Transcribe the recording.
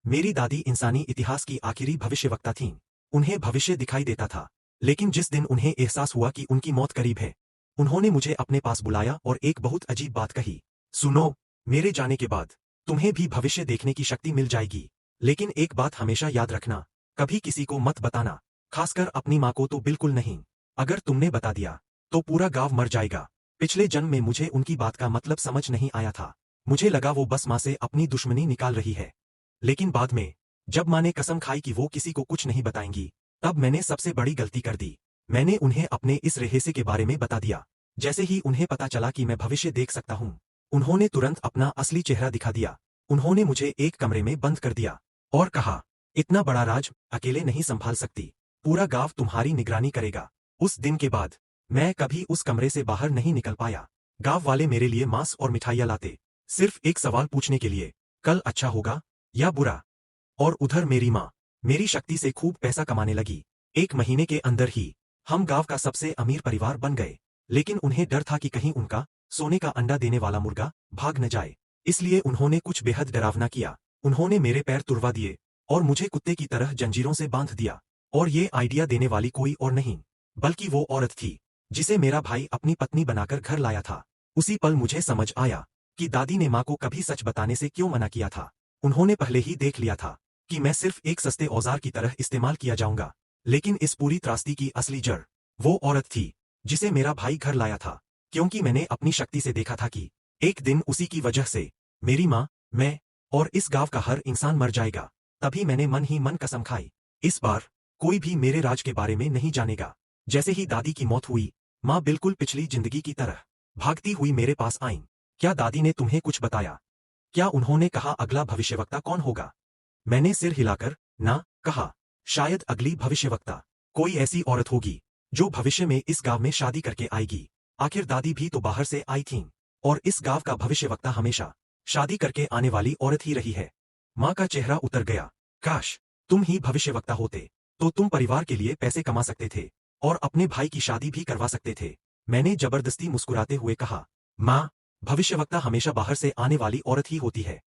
मेरी दादी इंसानी इतिहास की आखिरी भविष्यवक्ता थीं। उन्हें भविष्य दिखाई देता था, लेकिन जिस दिन उन्हें एहसास हुआ कि उनकी मौत करीब है, उन्होंने मुझे अपने पास बुलाया और एक बहुत अजीब बात कही। सुनो, मेरे जाने के बाद तुम्हें भी भविष्य देखने की शक्ति मिल जाएगी, लेकिन एक बात हमेशा याद रखना, कभी किसी को मत बताना, खासकर अपनी माँ को तो बिल्कुल नहीं। अगर तुमने बता दिया, तो पूरा गांव मर जाएगा। पिछले जन्म में मुझे उनकी बात का मतलब समझ नहीं आया था। मुझे लगा वो बस माँ से अपनी दुश्मनी निकाल रही है। लेकिन बाद में, जब माँ ने कसम खाई कि वो किसी को कुछ नहीं बताएंगी, तब मैंने सबसे बड़ी गलती कर दी। मैंने उन्हें अपने इस रहस्य के बारे में बता दिया। जैसे ही उन्हें पता चला कि मैं भविष्य देख सकता हूँ, उन्होंने तुरंत अपना असली चेहरा दिखा दिया। उन्होंने मुझे एक कमरे में बंद कर दिया और कहा, इतना बड़ा राज अकेले नहीं संभाल सकती, पूरा गांव तुम्हारी निगरानी करेगा। उस दिन के बाद मैं कभी उस कमरे से बाहर नहीं निकल पाया। गांव वाले मेरे लिए मांस और मिठाइयां लाते, सिर्फ एक सवाल पूछने के लिए, कल अच्छा होगा या बुरा। और उधर मेरी माँ मेरी शक्ति से खूब पैसा कमाने लगी। 1 महीने के अंदर ही हम गांव का सबसे अमीर परिवार बन गए। लेकिन उन्हें डर था कि कहीं उनका सोने का अंडा देने वाला मुर्गा भाग न जाए, इसलिए उन्होंने कुछ बेहद डरावना किया। उन्होंने मेरे पैर तुड़वा दिए और मुझे कुत्ते की तरह जंजीरों से बांध दिया। और ये आइडिया देने वाली कोई और नहीं, बल्कि वो औरत थी जिसे मेरा भाई अपनी पत्नी बनाकर घर लाया था। उसी पल मुझे समझ आया कि दादी ने माँ को कभी सच बताने से क्यों मना किया था। उन्होंने पहले ही देख लिया था कि मैं सिर्फ एक सस्ते औजार की तरह इस्तेमाल किया जाऊंगा। लेकिन इस पूरी त्रासदी की असली जड़ वो औरत थी जिसे मेरा भाई घर लाया था, क्योंकि मैंने अपनी शक्ति से देखा था कि एक दिन उसी की वजह से मेरी माँ, मैं और इस गांव का हर इंसान मर जाएगा। तभी मैंने मन ही मन कसम खाई, इस बार कोई भी मेरे राज के बारे में नहीं जानेगा। जैसे ही दादी की मौत हुई, माँ बिल्कुल पिछली जिंदगी की तरह भागती हुई मेरे पास आईं। क्या दादी ने तुम्हें कुछ बताया? क्या उन्होंने कहा अगला भविष्यवक्ता कौन होगा? मैंने सिर हिलाकर ना कहा। शायद अगली भविष्यवक्ता कोई ऐसी औरत होगी जो भविष्य में इस गांव में शादी करके आएगी। आखिर दादी भी तो बाहर से आई थीं, और इस गांव का भविष्यवक्ता हमेशा शादी करके आने वाली औरत ही रही है। माँ का चेहरा उतर गया। काश तुम ही भविष्यवक्ता होते, तो तुम परिवार के लिए पैसे कमा सकते थे और अपने भाई की शादी भी करवा सकते थे। मैंने जबरदस्ती मुस्कुराते हुए कहा, माँ, भविष्यवक्ता हमेशा बाहर से आने वाली औरत ही होती है।